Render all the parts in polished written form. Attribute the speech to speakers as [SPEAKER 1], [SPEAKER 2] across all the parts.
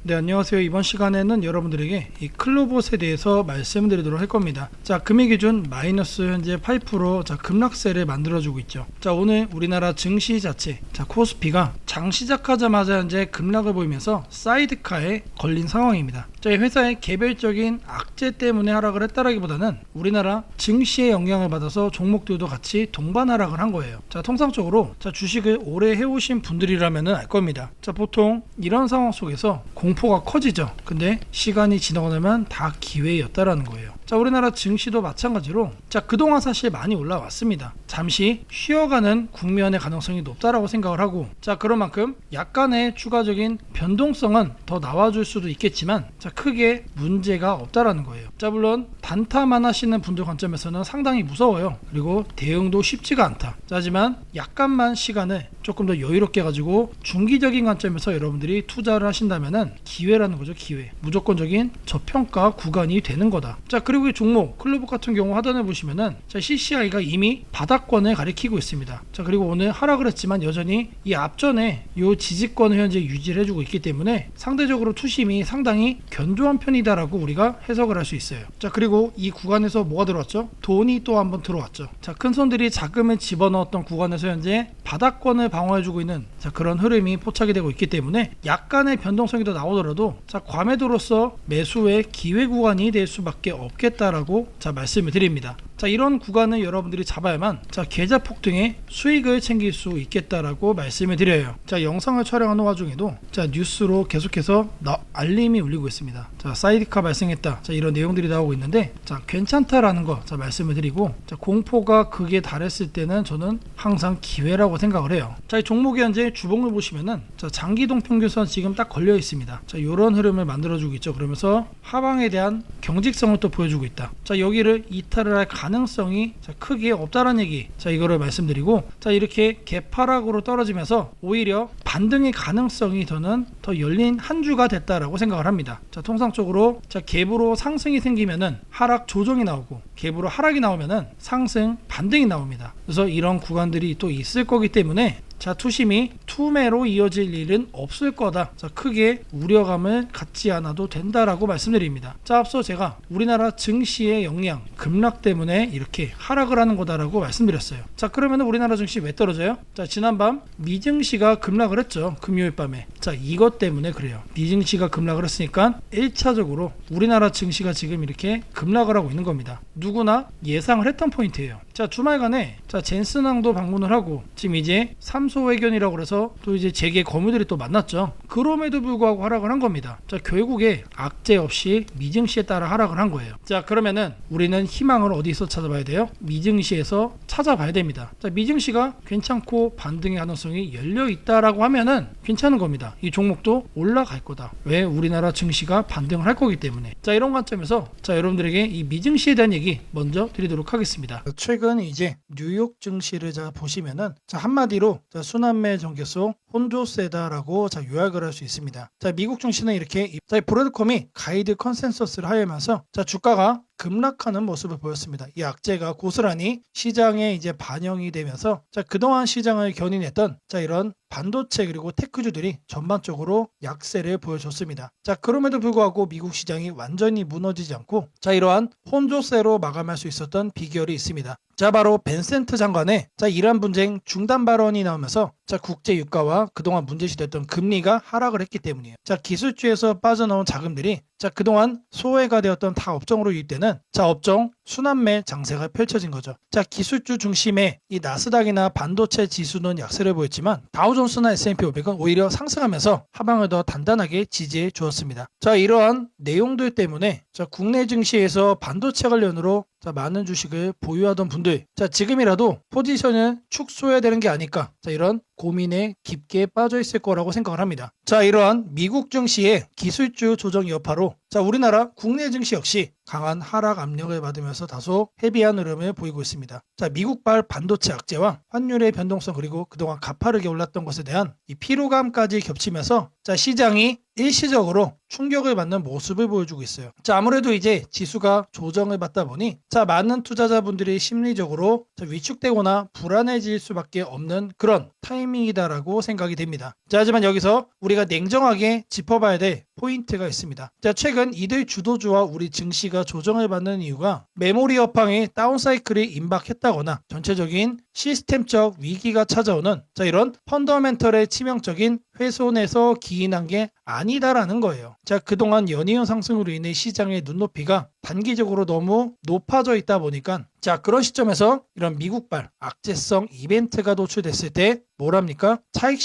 [SPEAKER 1] 네, 안녕하세요. 이번 시간에는 여러분들에게 이 클로봇에 대해서 말씀드리도록 할 겁니다. 자, 금일 기준 마이너스 현재 8% 자, 급락세를 만들어주고 있죠. 자, 오늘 우리나라 증시 자체, 자, 코스피가 장 시작하자마자 현재 급락을 보이면서 사이드카에 걸린 상황입니다. 자, 이 회사의 개별적인 악재 때문에 하락을 했다라기보다는 우리나라 증시의 영향을 받아서 종목들도 같이 동반 하락을 한 거예요. 자, 통상적으로 자, 주식을 오래 해오신 분들이라면 알 겁니다. 자, 보통 이런 상황 속에서 공포가 커지죠. 근데 시간이 지나고 나면 다 기회였다라는 거예요. 자, 우리나라 증시도 마찬가지로 자, 그동안 사실 많이 올라왔습니다. 잠시 쉬어가는 국면의 가능성이 높다라고 생각을 하고, 자, 그런 만큼 약간의 추가적인 변동성은 더 나와줄 수도 있겠지만 자, 크게 문제가 없다라는 거예요. 자, 물론 단타만 하시는 분들 관점에서는 상당히 무서워요. 그리고 대응도 쉽지가 않다. 자, 하지만 약간만 시간을 조금 더 여유롭게 가지고 중기적인 관점에서 여러분들이 투자를 하신다면은 기회라는 거죠. 기회. 무조건적인 저평가 구간이 되는 거다. 자, 그리고 이 종목 클로봇 같은 경우 하단에 보시면은 자, CCI가 이미 바닥권을 가리키고 있습니다. 자, 그리고 오늘 하락을 했지만 여전히 이 앞전에 이 지지권을 현재 유지를 해주고 있기 때문에 상대적으로 투심이 상당히 견조한 편이다라고 우리가 해석을 할 수 있어요. 자, 그리고 이 구간에서 뭐가 들어왔죠? 돈이 또 한번 들어왔죠. 자, 큰 손들이 자금을 집어넣었던 구간에서 현재 바닥권을 방어해주고 있는 자, 그런 흐름이 포착이 되고 있기 때문에 약간의 변동성이 더 나오더라도 자, 과매도로서 매수의 기회 구간이 될 수밖에 없겠다라고 자, 말씀을 드립니다. 자, 이런 구간을 여러분들이 잡아야만 자, 계좌 폭등의 수익을 챙길 수 있겠다라고 말씀을 드려요. 자, 영상을 촬영하는 와중에도 자, 뉴스로 계속해서 알림이 울리고 있습니다. 자, 사이드카 발생했다. 자, 이런 내용들이 나오고 있는데 자, 괜찮다라는 거 자, 말씀을 드리고 자, 공포가 극에 달했을 때는 저는 항상 기회라고 생각을 해요. 자, 이 종목이 현재 주봉을 보시면은 자, 장기동 평균선 지금 딱 걸려 있습니다. 자, 이런 흐름을 만들어주고 있죠. 그러면서 하방에 대한 경직성을 또 보여주고 있다. 자, 여기를 이탈을 할 가능성이 자, 크게 없다라는 얘기. 자, 이거를 말씀드리고 자, 이렇게 개파락으로 떨어지면서 오히려 반등의 가능성이 저는 더 열린 한 주가 됐다라고 생각을 합니다. 자, 통상적으로 자, 갭으로 상승이 생기면은 하락 조정이 나오고 갭으로 하락이 나오면은 상승 반등이 나옵니다. 그래서 이런 구간들이 또 있을 거기 때문에 자, 투심이 투매로 이어질 일은 없을 거다. 자, 크게 우려감을 갖지 않아도 된다라고 말씀드립니다. 자, 앞서 제가 우리나라 증시의 영향, 급락 때문에 이렇게 하락을 하는 거다라고 말씀드렸어요. 자, 그러면 우리나라 증시 왜 떨어져요? 자, 지난밤 미증시가 급락을 했죠. 금요일 밤에. 자, 이것 때문에 그래요. 미증시가 급락을 했으니까 1차적으로 우리나라 증시가 지금 이렇게 급락을 하고 있는 겁니다. 누구나 예상을 했던 포인트예요. 자, 주말간에 자, 젠슨왕도 방문을 하고 지금 이제 삼소회견이라고 그래서 또 이제 재계 거물들이 또 만났죠. 그럼에도 불구하고 하락을 한 겁니다. 자, 결국에 악재 없이 미증시에 따라 하락을 한 거예요. 자, 그러면은 우리는 희망을 어디서 찾아봐야 돼요? 미증시에서 찾아봐야 됩니다. 자, 미증시가 괜찮고 반등의 가능성이 열려 있다라고 하면은 괜찮은 겁니다. 이 종목도 올라갈 거다. 왜? 우리나라 증시가 반등을 할 거기 때문에. 자, 이런 관점에서 자, 여러분들에게 이 미증시에 대한 얘기 먼저 드리도록 하겠습니다. 최근 이제 뉴욕 증시를 자, 보시면은 자, 한마디로 자, 순환매 전개소 혼조세다라고 자, 요약을 할 수 있습니다. 자, 미국 증시는 이렇게 자, 브래드컴이 가이드 컨센서스를 하면서 자, 주가가 급락하는 모습을 보였습니다. 이 악재가 고스란히 시장에 이제 반영이 되면서 자, 그동안 시장을 견인했던 자, 이런 반도체 그리고 테크주들이 전반적으로 약세를 보여줬습니다. 자, 그럼에도 불구하고 미국 시장이 완전히 무너지지 않고 자, 이러한 혼조세로 마감할 수 있었던 비결이 있습니다. 자, 바로 벤센트 장관의 자, 이란 분쟁 중단 발언이 나오면서 자, 국제 유가와 그동안 문제시됐던 금리가 하락을 했기 때문이에요. 자, 기술주에서 빠져나온 자금들이 자, 그동안 소외가 되었던 타 업종으로 유입되는 자, 업종 순환매 장세가 펼쳐진 거죠. 자, 기술주 중심의 이 나스닥이나 반도체 지수는 약세를 보였지만 다우존스나 S&P 500은 오히려 상승하면서 하방을 더 단단하게 지지해 주었습니다. 자, 이러한 내용들 때문에 자, 국내 증시에서 반도체 관련으로 자, 많은 주식을 보유하던 분들 자, 지금이라도 포지션을 축소해야 되는 게 아닐까 자, 이런 고민에 깊게 빠져 있을 거라고 생각을 합니다. 자, 이러한 미국 증시의 기술주 조정 여파로 자, 우리나라 국내 증시 역시 강한 하락 압력을 받으면서 다소 헤비한 흐름을 보이고 있습니다. 자, 미국발 반도체 악재와 환율의 변동성 그리고 그동안 가파르게 올랐던 것에 대한 이 피로감까지 겹치면서 자, 시장이 일시적으로 충격을 받는 모습을 보여주고 있어요. 자, 아무래도 이제 지수가 조정을 받다 보니 자, 많은 투자자분들이 심리적으로 위축되거나 불안해질 수밖에 없는 그런 타이밍이다라고 생각이 됩니다. 자, 하지만 여기서 우리가 냉정하게 짚어봐야 될 포인트가 있습니다. 자, 최근 이들 주도주와 우리 증시가 조정을 받는 이유가 메모리 업황이 다운사이클이 임박했다거나 전체적인 시스템적 위기가 찾아오는 자, 이런 펀더멘털의 치명적인 훼손에서 기인한 게 아니다라는 거예요. 자, 그동안 연이은 상승으로 인해 시장의 눈높이가 단기적으로 너무 높아져 있다 보니까 자, 그런 시점에서 이런 미국발 악재성 이벤트가 노출됐을 때 뭐랍니까? 차익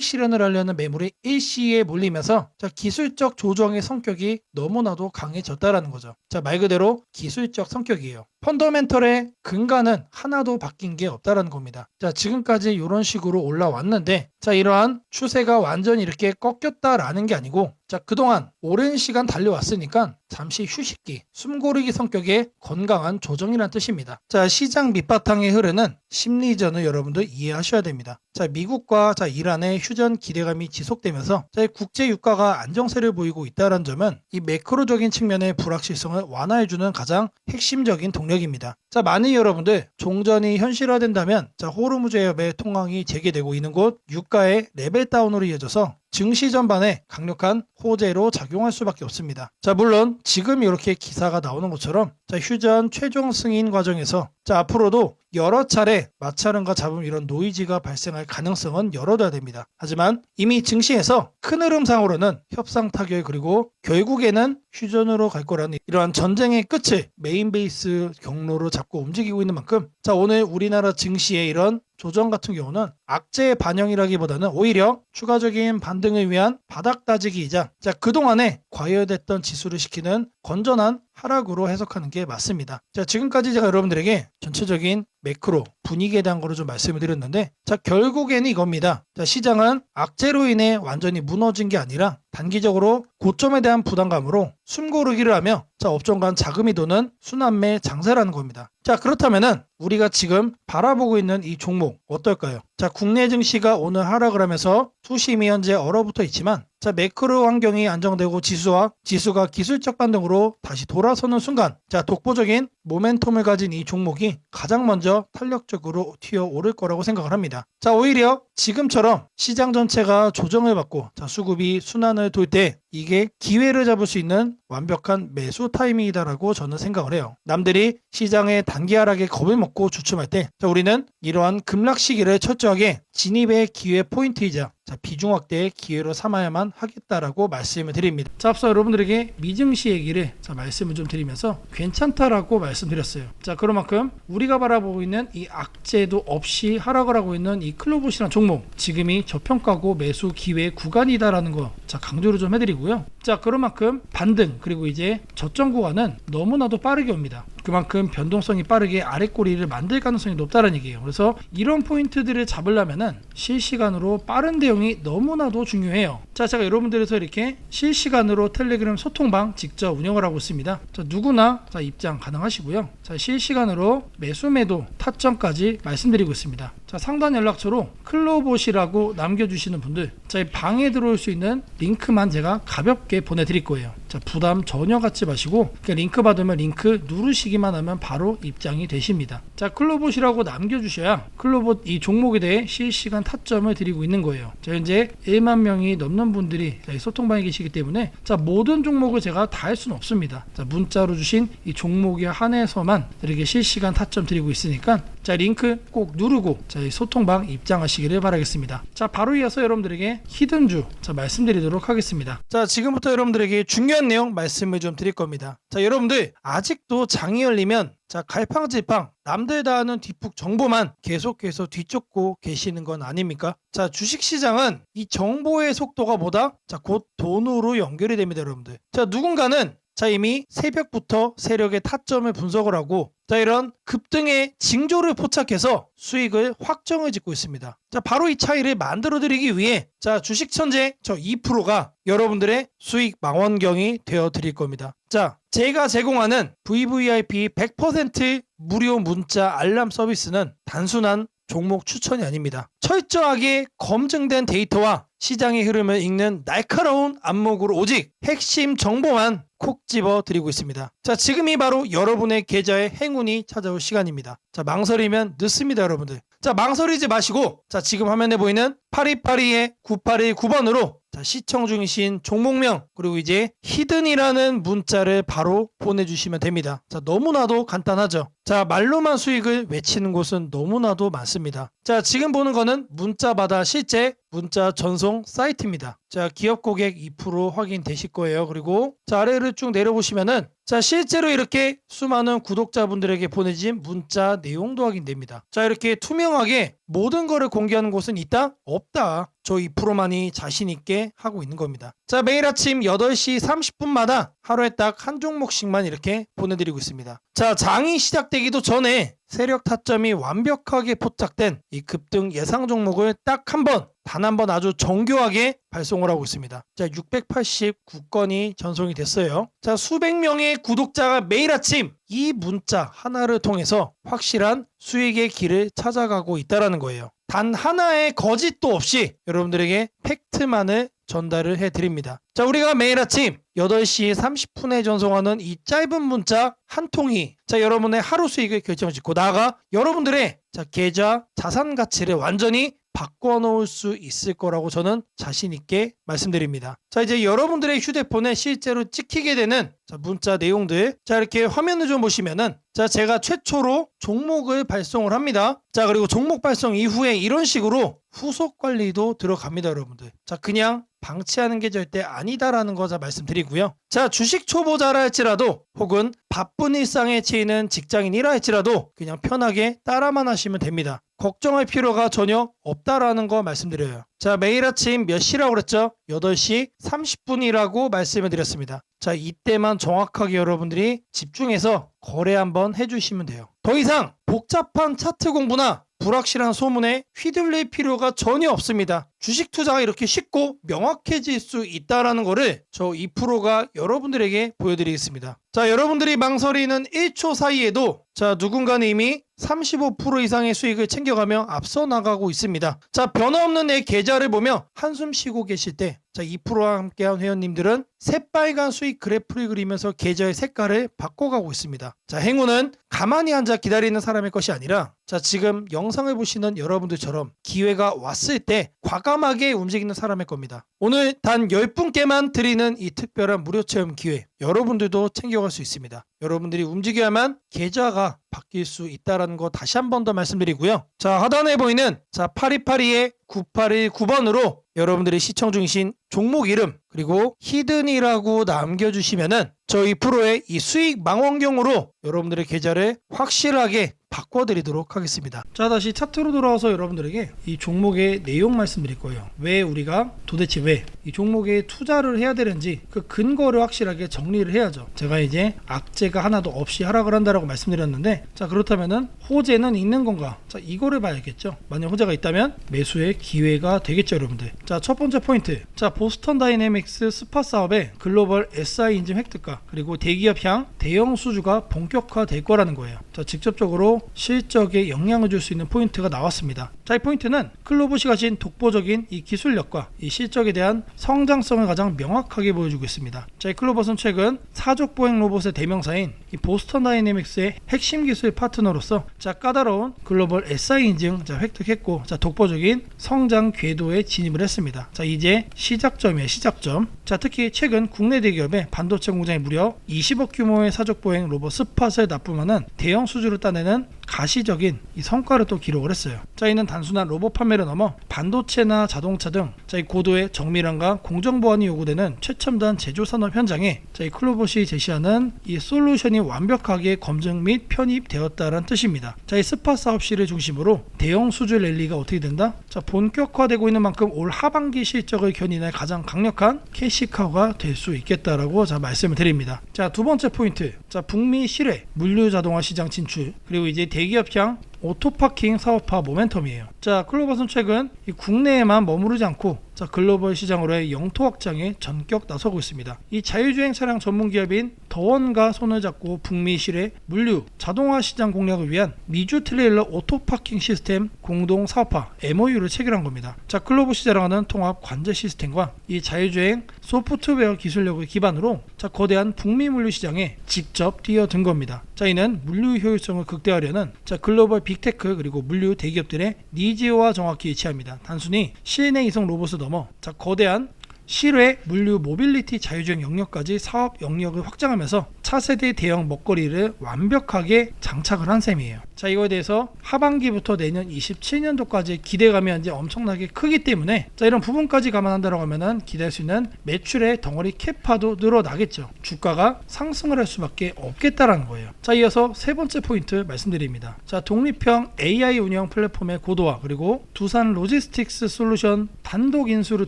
[SPEAKER 1] 실현을 하려는 매물이 일시에 몰리면서 자, 기술적 조정의 성격이 너무나도 강해졌다라는 거죠. 자, 말 그대로 기술적 성격이에요. 펀더멘털의 근간은 하나도 바뀐 게 없다라는 겁니다. 자, 지금까지 이런 식으로 올라왔는데 자, 이러한 추세가 완전히 이렇게 꺾였다라는 게 아니고 자, 그동안 오랜 시간 달려왔으니까 잠시 휴식기, 숨고르기 성격의 건강한 조정이란 뜻입니다. 자, 시장 밑바탕에 흐르는 심리전을 여러분들 이해하셔야 됩니다. 자, 미국과 자, 이란의 휴전 기대감이 지속되면서 자, 국제 유가가 안정세를 보이고 있다는 점은 이 매크로적인 측면의 불확실성을 완화해주는 가장 핵심적인 동력입니다. 자, 만일 여러분들 종전이 현실화된다면 자, 호르무즈 해협의 통항이 재개되고 있는 곳 유가의 레벨 다운으로 이어져서 증시 전반에 강력한 호재로 작용할 수밖에 없습니다. 자, 물론 지금 이렇게 기사가 나오는 것처럼 자, 휴전 최종 승인 과정에서 자, 앞으로도 여러 차례 마찰음과 잡음 이런 노이즈가 발생할 가능성은 열어둬야 됩니다. 하지만 이미 증시에서 큰 흐름상으로는 협상 타결 그리고 결국에는 휴전으로 갈 거라는 이러한 전쟁의 끝을 메인 베이스 경로로 잡고 움직이고 있는 만큼 자, 오늘 우리나라 증시의 이런 조정 같은 경우는 악재의 반영이라기보다는 오히려 추가적인 반등을 위한 바닥 다지기이자 자, 그동안에 과열됐던 지수를 시키는 건전한 하락으로 해석하는 게 맞습니다. 자, 지금까지 제가 여러분들에게 전체적인 매크로 분위기에 대한 거를 좀 말씀을 드렸는데 자, 결국에는 이겁니다. 자, 시장은 악재로 인해 완전히 무너진 게 아니라 단기적으로 고점에 대한 부담감으로 숨고르기를 하며 자, 업종 간 자금이 도는 순환매 장세라는 겁니다. 자, 그렇다면은 우리가 지금 바라보고 있는 이 종목 어떨까요? 자, 국내 증시가 오늘 하락을 하면서 투심이 현재 얼어붙어 있지만 자, 매크로 환경이 안정되고 지수가 기술적 반등으로 다시 돌아서는 순간 자, 독보적인 모멘텀을 가진 이 종목이 가장 먼저 탄력적으로 튀어오를 거라고 생각을 합니다. 자, 오히려 지금처럼 시장 전체가 조정을 받고 자, 수급이 순환을 돌 때 이게 기회를 잡을 수 있는 완벽한 매수 타이밍이다라고 저는 생각을 해요. 남들이 시장의 단기 하락에 겁을 먹고 주춤할 때 자, 우리는 이러한 급락 시기를 철저하게 진입의 기회 포인트이자 자, 비중 확대의 기회로 삼아야만 하겠다라고 말씀을 드립니다. 자, 앞서 여러분들에게 미증시 얘기를 자, 말씀을 좀 드리면서 괜찮다라고 말씀드렸어요. 자, 그런 만큼 우리가 바라보고 있는 이 악재도 없이 하락을 하고 있는 이 클로봇이라는 종목 지금이 저평가고 매수 기회 구간이다라는 거 자, 강조를 좀 해드리고요. 자, 그런 만큼 반등 그리고 이제 저점 구간은 너무나도 빠르게 옵니다. 그만큼 변동성이 빠르게 아랫꼬리를 만들 가능성이 높다는 얘기예요. 그래서 이런 포인트들을 잡으려면은 실시간으로 빠른 대응이 너무나도 중요해요. 자, 제가 여러분들에서 이렇게 실시간으로 텔레그램 소통방 직접 운영을 하고 있습니다. 자, 누구나 자, 입장 가능하시고요. 자, 실시간으로 매수 매도 타점까지 말씀드리고 있습니다. 자, 상단 연락처로 클로봇이라고 남겨주시는 분들 자, 방에 들어올 수 있는 링크만 제가 가볍게 보내드릴 거예요. 자, 부담 전혀 갖지 마시고 링크 받으면 링크 누르시기만 하면 바로 입장이 되십니다. 자, 클로봇이라고 남겨주셔야 클로봇 이 종목에 대해 실시간 타점을 드리고 있는 거예요. 자, 현재 1만 명이 넘는 분들이 자, 이 소통방에 계시기 때문에 자, 모든 종목을 제가 다 할 수는 없습니다. 자, 문자로 주신 이 종목에 한해서만 이렇게 실시간 타점 드리고 있으니까 자, 링크 꼭 누르고 자, 이 소통방 입장하시기를 바라겠습니다. 자, 바로 이어서 여러분들에게 히든주 자, 말씀드리도록 하겠습니다. 자, 지금부터 여러분들에게 중요한 내용 말씀을 좀 드릴 겁니다. 자, 여러분들 아직도 장이 열리면 자, 갈팡질팡 남들 다 아는 뒷북 정보만 계속해서 뒤쫓고 계시는 건 아닙니까? 자, 주식시장은 이 정보의 속도가 뭐다? 자, 곧 돈으로 연결이 됩니다, 여러분들. 자, 누군가는 자, 이미 새벽부터 세력의 타점을 분석을 하고 자, 이런 급등의 징조를 포착해서 수익을 확정을 짓고 있습니다. 자, 바로 이 차이를 만들어 드리기 위해 자, 주식 천재 저 2%가 여러분들의 수익 망원경이 되어 드릴 겁니다. 자, 제가 제공하는 VVIP 100% 무료 문자 알람 서비스는 단순한 종목 추천이 아닙니다. 철저하게 검증된 데이터와 시장의 흐름을 읽는 날카로운 안목으로 오직 핵심 정보만 콕 집어 드리고 있습니다. 자, 지금이 바로 여러분의 계좌에 행운이 찾아올 시간입니다. 자, 망설이면 늦습니다, 여러분들. 자, 망설이지 마시고 자, 지금 화면에 보이는 8282-9819번으로 자, 시청 중이신 종목명 그리고 이제 히든이라는 문자를 바로 보내주시면 됩니다. 자, 너무나도 간단하죠. 자, 말로만 수익을 외치는 곳은 너무나도 많습니다. 자, 지금 보는 거는 문자마다 실제 문자 전송 사이트입니다. 자, 기업 고객 2% 확인되실 거예요. 그리고 자, 아래를 쭉 내려보시면은 자, 실제로 이렇게 수많은 구독자분들에게 보내진 문자 내용도 확인됩니다. 자, 이렇게 투명하게 모든 거를 공개하는 곳은 있다? 없다. 저 2%만이 자신 있게 하고 있는 겁니다. 자, 매일 아침 8시 30분마다 하루에 딱 한 종목씩만 이렇게 보내드리고 있습니다. 자, 장이 시작되기도 전에 세력 타점이 완벽하게 포착된 이 급등 예상 종목을 딱 단 한 번 아주 정교하게 발송을 하고 있습니다. 자, 689건이 전송이 됐어요. 자, 수백 명의 구독자가 매일 아침 이 문자 하나를 통해서 확실한 수익의 길을 찾아가고 있다는 거예요. 단 하나의 거짓도 없이 여러분들에게 팩트만을 전달을 해드립니다. 자, 우리가 매일 아침 8시 30분에 전송하는 이 짧은 문자 한 통이 자, 여러분의 하루 수익을 결정짓고 나아가 여러분들의 자, 계좌 자산 가치를 완전히 바꿔놓을 수 있을 거라고 저는 자신 있게 말씀드립니다. 자, 이제 여러분들의 휴대폰에 실제로 찍히게 되는 자, 문자 내용들 자, 이렇게 화면을 좀 보시면은 자, 제가 최초로 종목을 발송을 합니다. 자, 그리고 종목 발송 이후에 이런 식으로 후속 관리도 들어갑니다, 여러분들. 자, 그냥 방치하는 게 절대 아니다라는 거 말씀드리고요. 자, 주식 초보자라 할지라도 혹은 바쁜 일상에 치이는 직장인이라 할지라도 그냥 편하게 따라만 하시면 됩니다. 걱정할 필요가 전혀 없다라는 거 말씀드려요. 자, 매일 아침 몇 시라고 그랬죠? 8시 30분이라고 말씀을 드렸습니다. 자, 이때만 정확하게 여러분들이 집중해서 거래 한번 해주시면 돼요. 더 이상 복잡한 차트 공부나 불확실한 소문에 휘둘릴 필요가 전혀 없습니다. 주식 투자가 이렇게 쉽고 명확해질 수 있다는 거를 저 2%가 여러분들에게 보여드리겠습니다. 자, 여러분들이 망설이는 1초 사이에도 자, 누군가는 이미 35% 이상의 수익을 챙겨가며 앞서 나가고 있습니다. 자, 변화없는 내 계좌를 보며 한숨 쉬고 계실 때 자, 2%와 함께한 회원님들은 새빨간 수익 그래프를 그리면서 계좌의 색깔을 바꿔가고 있습니다. 자, 행운은 가만히 앉아 기다리는 사람의 것이 아니라 자, 지금 영상을 보시는 여러분들처럼 기회가 왔을 때 과감하게 움직이는 사람의 겁니다. 오늘 단 10분께만 드리는 이 특별한 무료 체험 기회 여러분들도 챙겨갈 수 있습니다. 여러분들이 움직여야만 계좌가 바뀔 수 있다는 거 다시 한 번 더 말씀드리고요. 자, 하단에 보이는 자, 8282-9819번으로 여러분들이 시청 중이신 종목 이름 그리고 히든이라고 남겨주시면은 저희 프로의 이 수익 망원경으로 여러분들의 계좌를 확실하게 바꿔드리도록 하겠습니다. 자, 다시 차트로 돌아와서 여러분들에게 이 종목의 내용 말씀드릴 거예요. 왜 우리가 도대체 왜 이 종목에 투자를 해야 되는지 그 근거를 확실하게 정리를 해야죠. 제가 이제 악재가 하나도 없이 하락을 한다라고 말씀드렸는데 자, 그렇다면은 호재는 있는 건가? 자, 이거를 봐야겠죠. 만약 호재가 있다면 매수의 기회가 되겠죠, 여러분들. 자, 첫 번째 포인트. 자, 보스턴 다이내믹스 스팟 사업의 글로벌 SI 인증 획득과 그리고 대기업 향 대형 수주가 본격화될 거라는 거예요. 자, 직접적으로 실적에 영향을 줄 수 있는 포인트가 나왔습니다. 자, 이 포인트는 클로봇이 가진 독보적인 이 기술력과 이 실적에 대한 성장성을 가장 명확하게 보여주고 있습니다. 자, 이 클로봇은 최근 사족 보행 로봇의 대명사인 이 보스턴 다이내믹스의 핵심 기술 파트너로서 자, 까다로운 글로벌 SI 인증 자, 획득했고 자, 독보적인 성장 궤도에 진입을 했습니다. 자, 이제 시작점이에요. 시작점. 자, 특히 최근 국내 대기업의 반도체 공장에 무려 20억 규모의 사족 보행 로봇 스팟을 납품하는 대형 수주를 따내는 가시적인 이 성과를 또 기록을 했어요. 자, 이는 단순한 로봇 판매를 넘어 반도체나 자동차 등 이 고도의 정밀함과 공정 보안이 요구되는 최첨단 제조 산업 현장에 이 클로봇이 제시하는 이 솔루션이 완벽하게 검증 및 편입되었다는 뜻입니다. 자, 이 스파 사업실을 중심으로 대형 수주 랠리가 어떻게 된다? 자, 본격화되고 있는 만큼 올 하반기 실적을 견인할 가장 강력한 캐시카우가 될 수 있겠다라고 말씀을 드립니다. 자, 두 번째 포인트. 자, 북미 실외 물류 자동화 시장 진출, 그리고 이제 대기업향 오토파킹 사업화 모멘텀이에요. 자, 클로봇은 최근 이 국내에만 머무르지 않고 글로벌 시장으로의 영토 확장에 전격 나서고 있습니다. 이 자율주행 차량 전문 기업인 더원과 손을 잡고 북미 실외 물류 자동화 시장 공략을 위한 미주 트레일러 오토파킹 시스템 공동 사업화 MOU를 체결한 겁니다. 자, 클로봇이 자랑하는 통합 관제 시스템과 이 자율주행 소프트웨어 기술력을 기반으로 거대한 북미 물류 시장에 직접 뛰어든 겁니다. 자, 이는 물류 효율성을 극대화하려는 글로벌 빅테크 그리고 물류 대기업들의 니즈와 정확히 일치합니다. 단순히 실내 이송 로봇을 넘어 거대한 실외 물류 모빌리티 자율주행 영역까지 사업 영역을 확장하면서 차세대 대형 먹거리를 완벽하게 장착을 한 셈이에요. 자, 이거에 대해서 하반기부터 내년 27년도까지 기대감이 이제 엄청나게 크기 때문에 이런 부분까지 감안한다고 하면은 기대할 수 있는 매출의 덩어리 캐파도 늘어나겠죠. 주가가 상승을 할 수밖에 없겠다라는 거예요. 자, 이어서 세 번째 포인트 말씀드립니다. 자, 독립형 AI 운영 플랫폼의 고도화, 그리고 두산 로지스틱스 솔루션 단독 인수를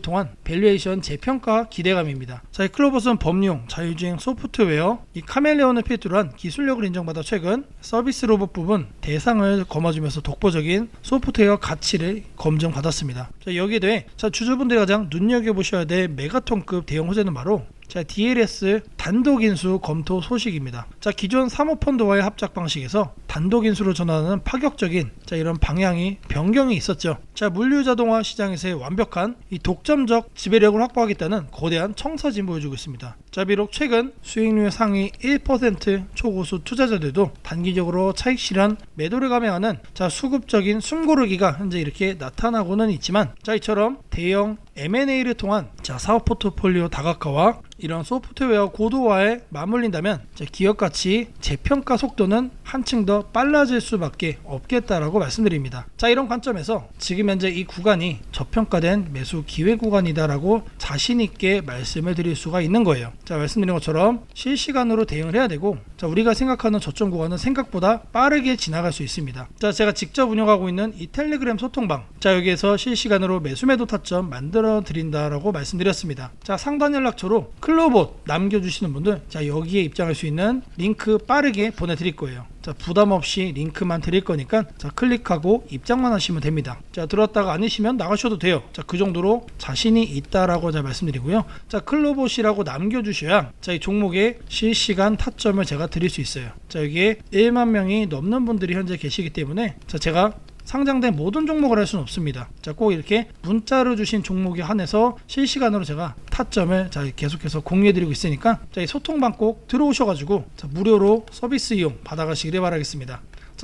[SPEAKER 1] 통한 밸류에이션 재평가 기대감입니다. 자, 이 클로봇은 범용 자율주행 소프트웨어 이 카멜레온을 필두로 한 기술력을 인정받아 최근 서비스 로봇 부분 대상을 거머쥐면서 독보적인 소프트웨어 가치를 검증받았습니다. 자, 여기에 대해 주주분들이 가장 눈여겨보셔야 될 메가톤급 대형 호재는 바로 DLS 단독 인수 검토 소식입니다. 기존 사모펀드와의 합작 방식에서 단독 인수로 전환하는 파격적인 이런 방향이 변경이 있었죠. 물류 자동화 시장에서의 완벽한 이 독점적 지배력을 확보하겠다는 거대한 청사진 보여주고 있습니다. 비록 최근 수익률 상위 1% 초고수 투자자들도 단기적으로 차익 실현 매도를 감행하는 수급적인 숨고르기가 현재 이렇게 나타나고는 있지만 이처럼 대형 M&A를 통한 사업 포트폴리오 다각화와 이런 소프트웨어 고도화에 맞물린다면 기업가치 재평가 속도는 한층 더 빨라질 수밖에 없겠다라고 말씀드립니다. 이런 관점에서 지금 현재 이 구간이 저평가된 매수 기회 구간이다라고 자신있게 말씀을 드릴 수가 있는 거예요. 말씀드린 것처럼 실시간으로 대응을 해야 되고 우리가 생각하는 저점 구간은 생각보다 빠르게 지나갈 수 있습니다. 제가 직접 운영하고 있는 이 텔레그램 소통방 여기에서 실시간으로 매수 매도 타점 만들어 드린다라고 말씀드렸습니다. 상단 연락처로 클로봇 남겨주시는 분들 여기에 입장할 수 있는 링크 빠르게 보내드릴 거예요. 부담 없이 링크만 드릴 거니까 클릭하고 입장만 하시면 됩니다. 들었다가 아니시면 나가셔도 돼요. 그 정도로 자신이 있다라고 말씀드리고요. 클로봇이라고 남겨주셔야 이 종목의 실시간 타점을 제가 드릴 수 있어요. 여기에 1만 명이 넘는 분들이 현재 계시기 때문에 제가 상장된 모든 종목을 할 수는 없습니다. 꼭 이렇게 문자로 주신 종목에 한해서 실시간으로 제가 타점을 계속해서 공유해드리고 있으니까 이 소통방 꼭 들어오셔가지고 무료로 서비스 이용 받아가시길 바라겠습니다.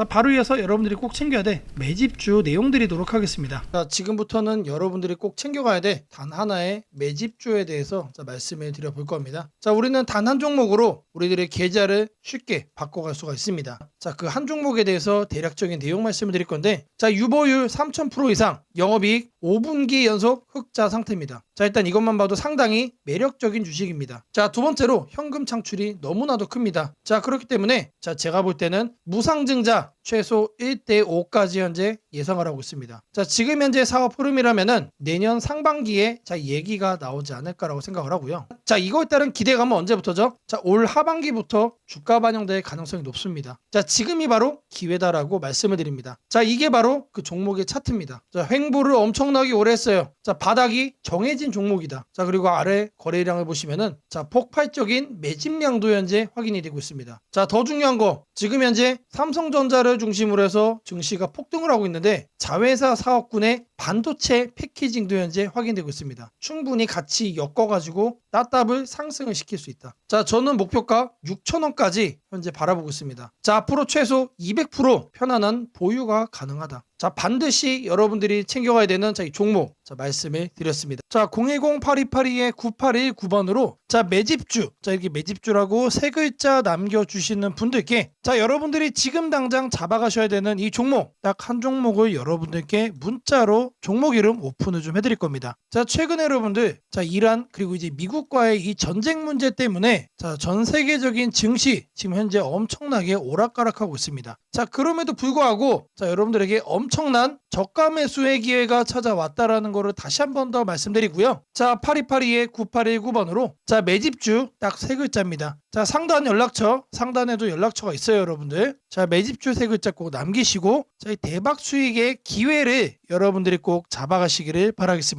[SPEAKER 1] 바로 이어서 여러분들이 꼭 챙겨야 돼 매집주 내용 드리도록 하겠습니다. 지금부터는 여러분들이 꼭 챙겨가야 돼 단 하나의 매집주에 대해서 말씀을 드려볼 겁니다. 우리는 단 한 종목으로 우리들의 계좌를 쉽게 바꿔갈 수가 있습니다. 그 한 종목에 대해서 대략적인 내용 말씀을 드릴 건데 유보율 3000% 이상, 영업이익 5분기 연속 흑자 상태입니다. 일단 이것만 봐도 상당히 매력적인 주식입니다. 두 번째로 현금 창출이 너무나도 큽니다. 그렇기 때문에 제가 볼 때는 무상증자 최소 1대5까지 현재 예상을 하고 있습니다. 지금 현재 사업 흐름이라면은 내년 상반기에 얘기가 나오지 않을까라고 생각을 하고요. 이거에 따른 기대감은 언제부터죠? 올 하반기부터 주가 반영될 가능성이 높습니다. 지금이 바로 기회다라고 말씀을 드립니다. 이게 바로 그 종목의 차트입니다. 횡보를 엄청나게 오래 했어요. 바닥이 정해진 종목이다. 그리고 아래 거래량을 보시면은 폭발적인 매집량도 현재 확인이 되고 있습니다. 더 중요한 거, 지금 현재 삼성전자를 중심으로 해서 증시가 폭등을 하고 있는데 자회사 사업군의 반도체 패키징도 현재 확인되고 있습니다. 충분히 같이 엮어가지고 따답을 상승을 시킬 수 있다. 자, 저는 목표가 6,000원까지 현재 바라보고 있습니다. 자, 앞으로 최소 200% 편안한 보유가 가능하다. 자, 반드시 여러분들이 챙겨가야 되는 이 종목 말씀을 드렸습니다. 자, 010-8282-9819번으로 매집주, 이렇게 매집주라고 세 글자 남겨주시는 분들께 여러분들이 지금 당장 잡아가셔야 되는 이 종목 딱 한 종목을 여러분들께 문자로 종목 이름 오픈을 좀 해드릴 겁니다. 자, 최근에 여러분들 이란 그리고 이제 미국과의 이 전쟁 문제 때문에 전 세계적인 증시 지금 현재 엄청나게 오락가락하고 있습니다. 자, 그럼에도 불구하고 여러분들에게 엄청난 저가 매수의 기회가 찾아왔다라는 거를 다시 한 번 더 말씀드리고요. 자, 8282-9819번으로 매집주 딱 세 글자입니다. 자, 상단에도 연락처가 있어요, 여러분들. 자, 매집주 세 글자 꼭 남기시고 이 대박 수익의 기회를 여러분들이 꼭 잡아가시기를 바라겠습니다.